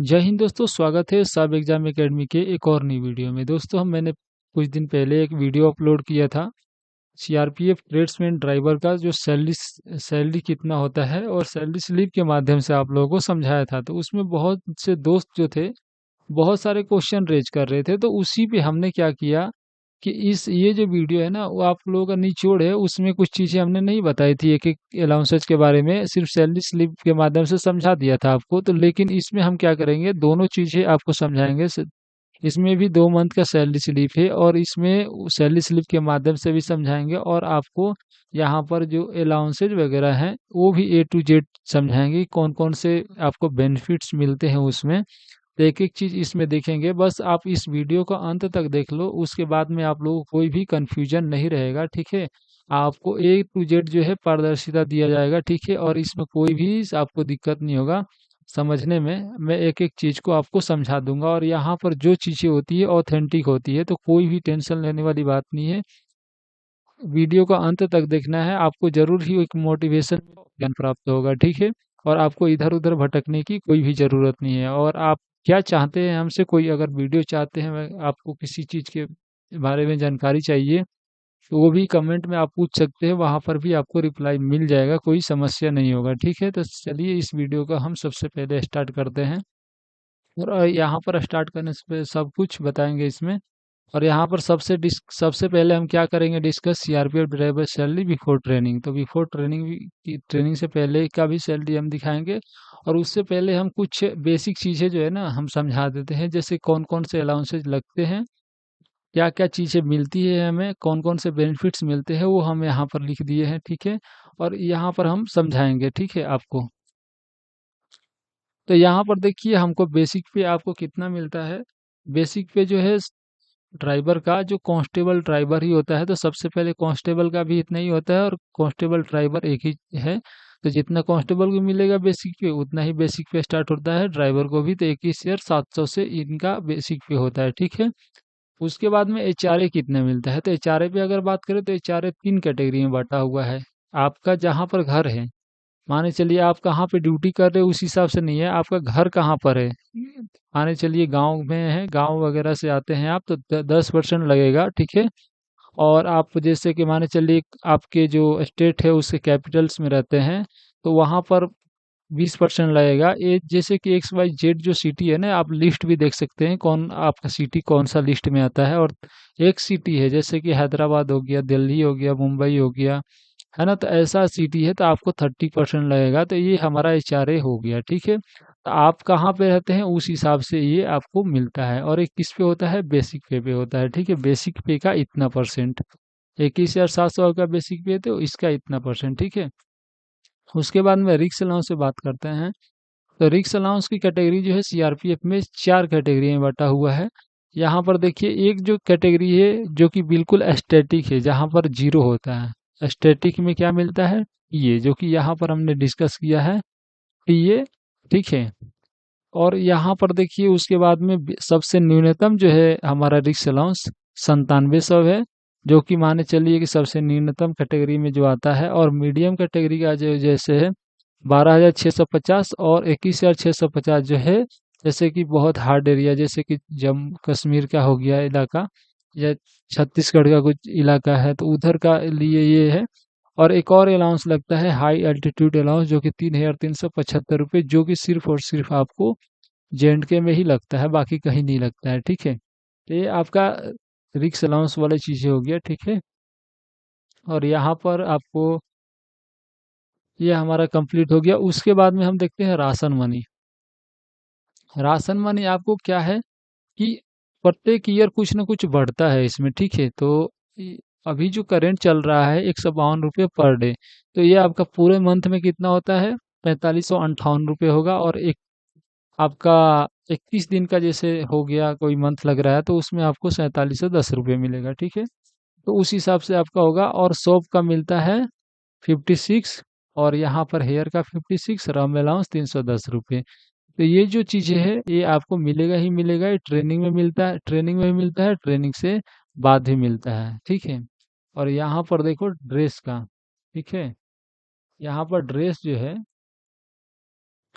जय हिंद दोस्तों, स्वागत है सब एग्जाम एकेडमी के एक और नई वीडियो में। दोस्तों मैंने कुछ दिन पहले एक वीडियो अपलोड किया था सीआरपीएफ ट्रेड्समैन ड्राइवर का जो सैलरी कितना होता है और सैलरी स्लिप के माध्यम से आप लोगों को समझाया था। तो उसमें बहुत से दोस्त जो थे बहुत सारे क्वेश्चन रेज कर रहे थे, तो उसी पे हमने क्या किया कि इस ये जो वीडियो है ना वो आप लोगों का निचोड़ है। उसमें कुछ चीज़ें हमने नहीं बताई थी, एक एक अलाउंसेज के बारे में सिर्फ सैलरी स्लिप के माध्यम से समझा दिया था आपको। तो लेकिन इसमें हम क्या करेंगे, दोनों चीज़ें आपको समझाएंगे। इसमें भी 2 मंथ का सैलरी स्लिप है और इसमें सैलरी स्लिप के माध्यम से भी समझाएंगे, और आपको यहाँ पर जो अलाउंसेज वगैरह हैं वो भी A to Z समझाएंगे, कौन कौन से आपको बेनिफिट्स मिलते हैं उसमें। तो एक एक चीज इसमें देखेंगे। बस आप इस वीडियो को अंत तक देख लो, उसके बाद में आप लोगों को कोई भी कंफ्यूजन नहीं रहेगा, ठीक है। आपको A to Z जो है पारदर्शिता दिया जाएगा, ठीक है, और इसमें कोई भी आपको दिक्कत नहीं होगा समझने में। मैं एक एक चीज को आपको समझा दूंगा, और यहाँ पर जो चीजें होती है ऑथेंटिक होती है, तो कोई भी टेंशन लेने वाली बात नहीं है। वीडियो का अंत तक देखना है, आपको जरूर ही एक मोटिवेशन ज्ञान प्राप्त होगा, ठीक है। और आपको इधर उधर भटकने की कोई भी जरूरत नहीं है। और आप क्या चाहते हैं हमसे, कोई अगर वीडियो चाहते हैं, आपको किसी चीज के बारे में जानकारी चाहिए, तो वो भी कमेंट में आप पूछ सकते हैं, वहां पर भी आपको रिप्लाई मिल जाएगा, कोई समस्या नहीं होगा, ठीक है। तो चलिए इस वीडियो का हम सबसे पहले स्टार्ट करते हैं। और यहाँ पर स्टार्ट करने से पहले सब कुछ बताएंगे इसमें। और यहाँ पर सबसे पहले हम क्या करेंगे, discuss CRPF driver salary before training. तो बिफोर ट्रेनिंग की ट्रेनिंग से पहले का भी सैलरी हम दिखाएंगे। और उससे पहले हम कुछ बेसिक चीज़ें जो है ना हम समझा देते हैं, जैसे कौन कौन से अलाउंसेज लगते हैं, क्या क्या चीज़ें मिलती है हमें, कौन कौन से बेनिफिट्स मिलते हैं, वो हम यहाँ पर लिख दिए हैं, ठीक है। और यहाँ पर हम समझाएंगे, ठीक है आपको। तो यहाँ पर देखिए, हमको बेसिक पे आपको कितना मिलता है। बेसिक पे जो है ड्राइवर का, जो कांस्टेबल ड्राइवर ही होता है, तो सबसे पहले कांस्टेबल का भी इतना ही होता है, और कांस्टेबल ड्राइवर एक ही है। तो जितना कांस्टेबल को मिलेगा बेसिक पे, उतना ही बेसिक पे स्टार्ट होता है ड्राइवर को भी। तो 21,700 से इनका बेसिक पे होता है, ठीक है। उसके बाद में एचआरए कितना मिलता है, तो एचआरए पे अगर बात करें तो एचआरए 3 कैटेगरी में बांटा हुआ है। आपका जहाँ पर घर है, माने चलिए आप कहाँ पे ड्यूटी कर रहे हो उस हिसाब से नहीं है, आपका घर कहाँ पर है। माने चलिए गांव में है, गांव वगैरह से आते हैं आप, तो 10% लगेगा, ठीक है। और आप जैसे कि माने चलिए आपके जो स्टेट है उसके कैपिटल्स में रहते हैं, तो वहाँ पर 20% लगेगा। ये जैसे कि XYZ जो सिटी है ना, आप लिस्ट भी देख सकते हैं कौन आपका सिटी कौन सा लिस्ट में आता है। और एक सिटी है जैसे कि हैदराबाद हो गया, दिल्ली हो गया, मुंबई हो गया, है ना। तो ऐसा सिटी है तो आपको 30% लगेगा। तो ये हमारा HRA हो गया, ठीक है। तो आप कहाँ पे रहते हैं उस हिसाब से ये आपको मिलता है। और एक किस पे होता है, बेसिक पे होता है, ठीक है। बेसिक पे का इतना परसेंट, 21,700 का बेसिक पे है तो इसका इतना परसेंट, ठीक है। उसके बाद में रिक्स अलाउंस से बात करते हैं। तो रिक्स अलाउंस की कैटेगरी जो है सीआरपीएफ में 4 कैटेगरी में बांटा हुआ है। यहाँ पर देखिए, एक जो कैटेगरी है जो कि बिल्कुल स्टैटिक है, जहाँ पर जीरो होता है। स्टैटिक में क्या मिलता है, ये जो कि यहाँ पर हमने डिस्कस किया है, ये, ठीक है। और यहाँ पर देखिए उसके बाद में सबसे न्यूनतम जो है हमारा रिक्स अलाउंस 9700 है, जो कि माने चलिए कि सबसे न्यूनतम कैटेगरी में जो आता है। और मीडियम कैटेगरी का जो जैसे है 12,650 और 21,650 जो है, जैसे कि बहुत हार्ड एरिया जैसे कि जम्मू कश्मीर का हो गया इलाका, या छत्तीसगढ़ का कुछ इलाका है, तो उधर का लिए ये है। और एक और अलाउंस लगता है हाई एल्टीट्यूड अलाउंस, जो कि 3,375 रुपये, जो कि सिर्फ और सिर्फ आपको JNK में ही लगता है, बाकी कहीं नहीं लगता है, ठीक है। तो ये आपका रिक्स अलाउंस वाली चीज़ें हो गया, ठीक है। और यहाँ पर आपको ये हमारा कंप्लीट हो गया। उसके बाद में हम देखते हैं राशन मनी। राशन मनी आपको क्या है कि प्रत्येक ईयर कुछ ना कुछ बढ़ता है इसमें, ठीक है। तो अभी जो करंट चल रहा है 152 रुपये पर डे, तो ये आपका पूरे मंथ में कितना होता है, 4558 रुपये होगा। और एक आपका 21 दिन का जैसे हो गया, कोई मंथ लग रहा है, तो उसमें आपको 4710 रुपये मिलेगा, ठीक है। तो उस हिसाब से आपका होगा। और सोप का मिलता है 56, और यहाँ पर हेयर का 56, रम अलाउंस 310 रुपये। तो ये जो चीज़ें है ये आपको मिलेगा ही मिलेगा। ये ट्रेनिंग में मिलता है, ट्रेनिंग में भी मिलता है, ट्रेनिंग से बाद भी मिलता है, ठीक है। और यहाँ पर देखो ड्रेस का, ठीक है। यहाँ पर ड्रेस जो है,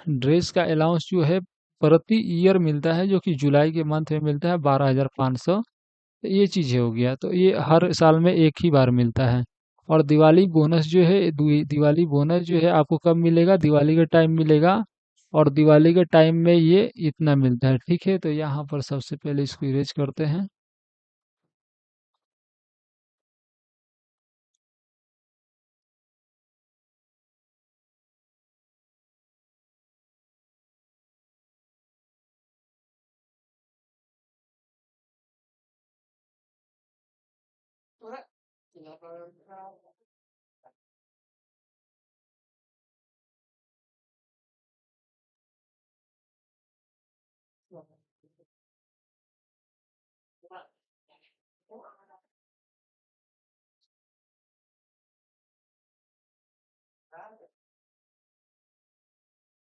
ड्रेस का अलाउंस जो है प्रति ईयर मिलता है, जो कि जुलाई के मंथ में मिलता है 12,500। तो ये चीज़ हो गया, तो ये हर साल में एक ही बार मिलता है। और दिवाली बोनस जो है, दिवाली बोनस जो है आपको कब मिलेगा? दिवाली के टाइम मिलेगा। और दिवाली के टाइम में ये इतना मिलता है, ठीक है। तो यहाँ पर सबसे पहले इसको इरेज करते हैं।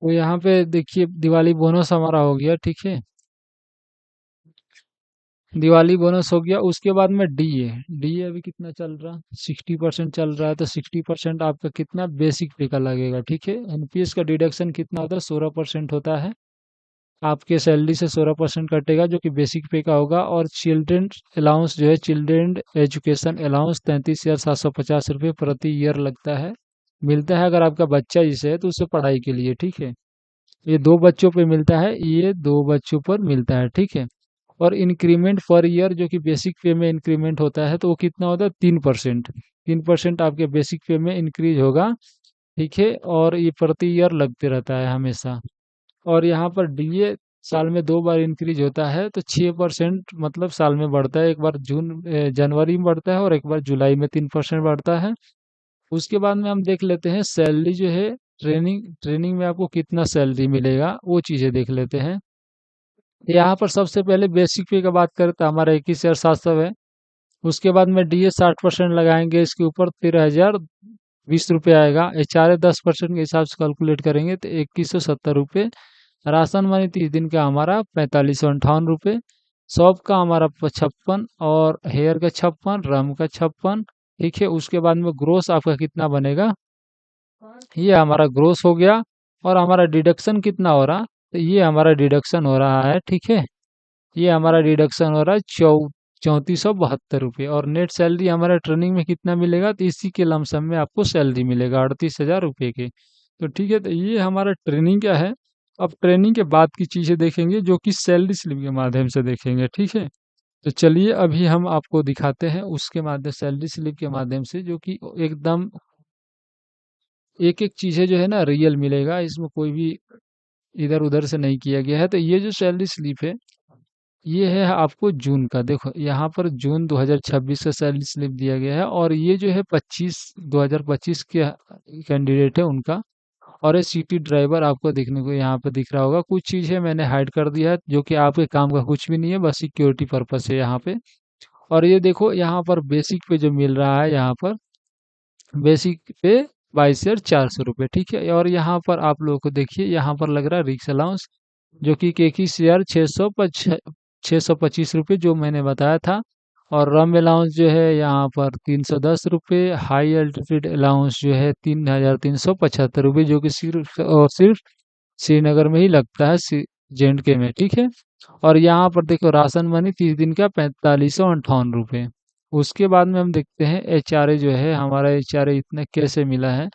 तो यहाँ पे देखिए दिवाली बोनस हमारा हो गया, ठीक है। दिवाली बोनस हो गया, उसके बाद में डीए। डीए अभी कितना चल रहा? 60% चल रहा है। तो 60% आपका कितना बेसिक पे का लगेगा, ठीक है। एनपीएस का डिडक्शन कितना होता है? 16% होता है। आपके सैलरी से 16% कटेगा, जो कि बेसिक पे का होगा। और चिल्ड्रन अलाउंस जो है, चिल्ड्रन एजुकेशन अलाउंस 33,750 रुपये प्रति ईयर लगता है, मिलता है। अगर आपका बच्चा जिसे है तो उससे पढ़ाई के लिए, ठीक है। ये दो बच्चों पे मिलता है, ये दो बच्चों पर मिलता है, ठीक है। और इंक्रीमेंट पर ईयर जो कि बेसिक पे में इंक्रीमेंट होता है, तो वो कितना होता है? 3%। 3% आपके बेसिक पे में इंक्रीज होगा, ठीक है। और ये प्रति ईयर लगते रहता है हमेशा। और यहाँ पर डीए साल में दो बार इंक्रीज होता है, तो 6% मतलब साल में बढ़ता है। एक बार जनवरी में बढ़ता है, और एक बार जुलाई में 3% बढ़ता है। उसके बाद में हम देख लेते हैं सैलरी जो है, ट्रेनिंग ट्रेनिंग में आपको कितना सैलरी मिलेगा, वो चीज़ें देख लेते हैं। यहाँ पर सबसे पहले बेसिक पे का बात करें तो हमारा 21,700 है। उसके बाद में डीए 60% लगाएंगे, इसके ऊपर 13,020 रुपये आएगा। एचआरए 10% के हिसाब से कैलकुलेट करेंगे तो 2,170 रुपये। राशन मानी 30 दिन का हमारा 45,158 रुपये। शॉप का हमारा 56, और हेयर का 56, रम का 56, ठीक है। उसके बाद में ग्रोस आपका कितना बनेगा? ये हमारा ग्रोस हो गया। और हमारा डिडक्शन कितना हो रहा? तो ये हमारा डिडक्शन हो रहा है, ठीक है। ये हमारा डिडक्शन हो रहा है 3472 रुपये। और नेट सैलरी हमारा ट्रेनिंग में कितना मिलेगा? तो इसी के लमसम में आपको सैलरी मिलेगा 38,000 रुपये के। तो ठीक है, तो ये हमारा ट्रेनिंग क्या है। अब ट्रेनिंग के बाद की चीज़ें देखेंगे, जो कि सैलरी स्लिप के माध्यम से देखेंगे, ठीक है। तो चलिए अभी हम आपको दिखाते हैं उसके माध्यम, सैलरी स्लिप के माध्यम से, जो कि एकदम एक एक चीज़ें जो है ना रियल मिलेगा, इसमें कोई भी इधर उधर से नहीं किया गया है। तो ये जो सैलरी स्लिप है, ये है आपको जून का। देखो यहाँ पर जून 2026 का सैलरी स्लिप दिया गया है। और ये जो है 2025 के कैंडिडेट है उनका। और ये सिटी ड्राइवर आपको देखने को यहाँ पे दिख रहा होगा। कुछ चीज़ें मैंने हाइड कर दिया है, जो कि आपके काम का कुछ भी नहीं है, बस सिक्योरिटी पर्पस है यहाँ पे। और ये देखो यहाँ पर बेसिक पे जो मिल रहा है, यहाँ पर बेसिक पे 22,400 रुपये, ठीक है। और यहाँ पर आप लोगों को देखिए, यहाँ पर लग रहा है रिक्स अलाउंस, जो कि 21,000 625 रुपये, जो मैंने बताया था। और रम अलाउंस जो है यहाँ पर 310 रुपये। हाई अल्टीट्यूड अलाउंस जो है 3,375 रुपये, जो कि सिर्फ और सिर्फ श्रीनगर में ही लगता है, JNK में, ठीक है। और यहाँ पर देखो राशन मनी 30 दिन का 45,58 रुपये। उसके बाद में हम देखते हैं एचआरए जो है हमारा, एचआरए इतने कैसे मिला है?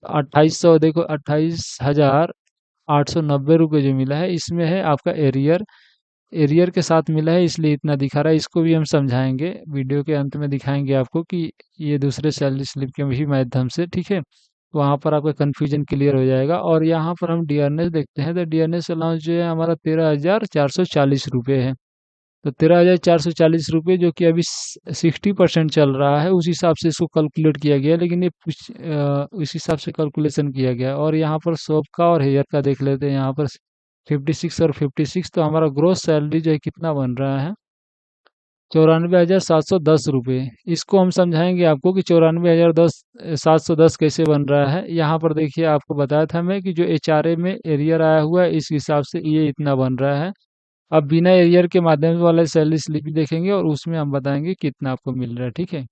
2800, देखो 28,890 रुपये जो मिला है, इसमें है आपका एरियर। एरियर के साथ मिला है, इसलिए इतना दिखा रहा है। इसको भी हम समझाएंगे, वीडियो के अंत में दिखाएंगे आपको कि ये दूसरे सैलरी स्लिप के भी माध्यम से, ठीक है। तो वहाँ पर आपका कन्फ्यूजन क्लियर हो जाएगा। और यहाँ पर हम डीआरएस देखते हैं, तो डीआरएस अलाउंस जो है हमारा 13,440 रुपये है। तो 13,440 रुपये, जो कि अभी 60% चल रहा है, उस हिसाब से इसको कैलकुलेट किया गया है। लेकिन ये कुछ उस हिसाब से कैलकुलेशन किया गया है। और यहाँ पर शॉप का और हेयर का देख लेते हैं, यहाँ पर 56 और 56। तो हमारा ग्रोस सैलरी जो है कितना बन रहा है? 94,710 रुपये। इसको हम समझाएंगे आपको कि 94,710 कैसे बन रहा है। यहाँ पर देखिए, आपको बताया था मैं कि जो एचआरए में एरियर आया हुआ है, इस हिसाब से ये इतना बन रहा है। अब बिना एरियर के माध्यम वाला सैलरी स्लिप भी देखेंगे, और उसमें हम बताएंगे कितना आपको मिल रहा है, ठीक है।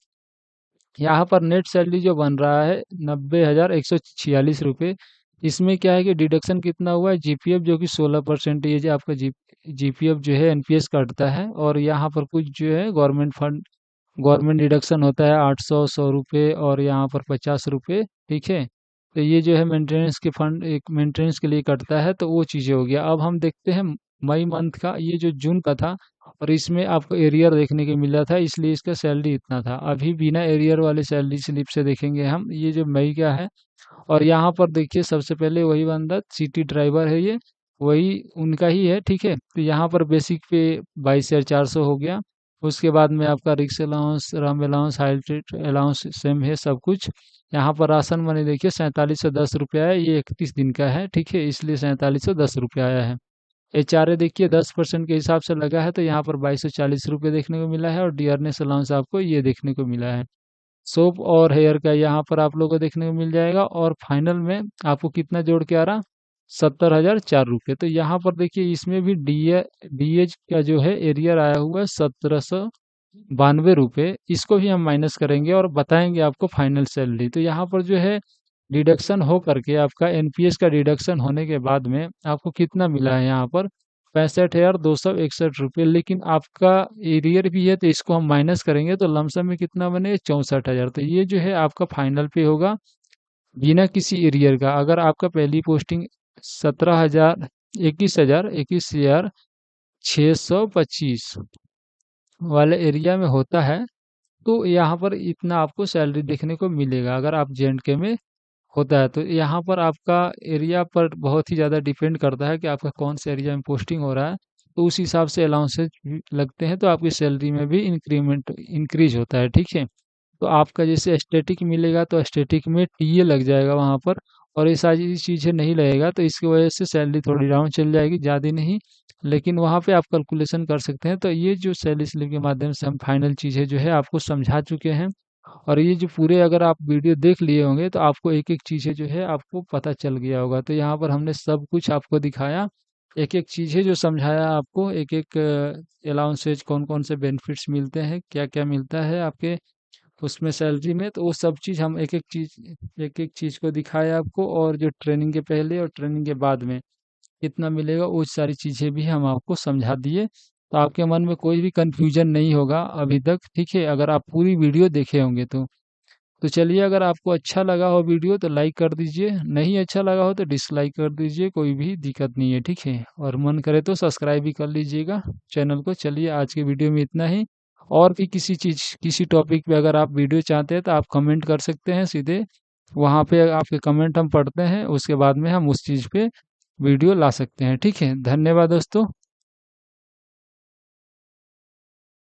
यहाँ पर नेट सैलरी जो बन रहा है 90,146 रुपये, इसमें क्या है कि डिडक्शन कितना हुआ है, जीपीएफ जो कि 16% ये जो आपका जीपीएफ जो है एनपीएस काटता है, और यहाँ पर कुछ जो है गवर्नमेंट फंड, गवर्नमेंट डिडक्शन होता है 800 100 रुपये, और यहाँ पर 50 रुपये। ठीक है, तो ये जो है मेंटेनेंस के फंड, एक मेंटेनेंस के लिए कटता है, तो वो चीज़ें हो गया। अब हम देखते हैं मई मंथ का, ये जो जून का था, और इसमें आपको एरियर देखने को मिला था, इसलिए इसका सैलरी इतना था। अभी बिना एरियर वाले सैलरी स्लिप से देखेंगे हम, ये जो मई का है, और यहाँ पर देखिए सबसे पहले वही बंदा सिटी ड्राइवर है, ये वही उनका ही है। ठीक है, तो यहाँ पर बेसिक पे 22,400 हो गया। उसके बाद में आपका रिक्स allowance, Ram allowance, height allowance same है सब कुछ। यहाँ पर राशन मनी देखिए 4710 रुपया है, ये 31 दिन का है। ठीक है, इसलिए 4710 रुपया आया है। एचआरए देखिए 10% के हिसाब से लगा है, तो यहाँ पर 2240 रुपये देखने को मिला है, और डियरनेस अलाउंस आपको ये देखने को मिला है। सोप और हेयर का यहाँ पर आप लोगों को देखने को मिल जाएगा, और फाइनल में आपको कितना जोड़ के आ रहा, 70,004 रुपये। तो यहाँ पर देखिए इसमें भी डीएच का जो है एरियर आया हुआ है 1792 रुपये, इसको भी हम माइनस करेंगे और बताएंगे आपको फाइनल सैलरी। तो यहाँ पर जो है डिडक्शन हो करके आपका एनपीएस का डिडक्शन होने के बाद में आपको कितना मिला है यहाँ पर, 65,261 रुपये। लेकिन आपका एरियर भी है, तो इसको हम माइनस करेंगे तो लमसम में कितना बने, 64,000। तो ये जो है आपका फाइनल पे होगा बिना किसी एरियर का। अगर आपका पहली पोस्टिंग 17,000, 21,625 वाले एरिया में होता है, तो यहाँ पर इतना आपको सैलरी देखने को मिलेगा। अगर आप जेएंडके में होता है, तो यहाँ पर आपका एरिया पर बहुत ही ज़्यादा डिपेंड करता है कि आपका कौन से एरिया में पोस्टिंग हो रहा है, तो उस हिसाब से अलाउंसेज लगते हैं, तो आपकी सैलरी में भी इंक्रीज होता है। ठीक है, तो आपका जैसे स्टैटिक मिलेगा तो स्टैटिक में टीए लग जाएगा वहाँ पर, और ये सारी चीज़ें नहीं लगेगा, तो इसकी वजह से सैलरी थोड़ी डाउन चल जाएगी, ज़्यादा नहीं, लेकिन वहाँ पे आप कैलकुलेशन कर सकते हैं। तो ये जो सैलरी स्लिप के माध्यम से हम फाइनल चीज़ें जो है आपको समझा चुके हैं, और ये जो पूरे अगर आप वीडियो देख लिए होंगे तो आपको एक एक चीज़ें जो है आपको पता चल गया होगा। तो यहाँ पर हमने सब कुछ आपको दिखाया, एक एक चीज़ें जो समझाया आपको, एक एक अलाउंसेज, कौन कौन से बेनिफिट्स मिलते हैं, क्या क्या मिलता है आपके उसमें सैलरी में, तो वो सब चीज़ हम एक एक चीज़ को दिखाया आपको। और जो ट्रेनिंग के पहले और ट्रेनिंग के बाद में कितना मिलेगा, वो सारी चीज़ें भी हम आपको समझा दिए, तो आपके मन में कोई भी कंफ्यूजन नहीं होगा अभी तक। ठीक है, अगर आप पूरी वीडियो देखे होंगे तो चलिए, अगर आपको अच्छा लगा हो वीडियो तो लाइक कर दीजिए, नहीं अच्छा लगा हो तो डिसलाइक कर दीजिए, कोई भी दिक्कत नहीं है। ठीक है, और मन करे तो सब्सक्राइब भी कर लीजिएगा चैनल को। चलिए, आज के वीडियो में इतना ही। और भी किसी चीज़, किसी टॉपिक पे अगर आप वीडियो चाहते हैं तो आप कमेंट कर सकते हैं सीधे, वहाँ पे आपके कमेंट हम पढ़ते हैं, उसके बाद में हम उस चीज़ पे वीडियो ला सकते हैं। ठीक है, धन्यवाद दोस्तों।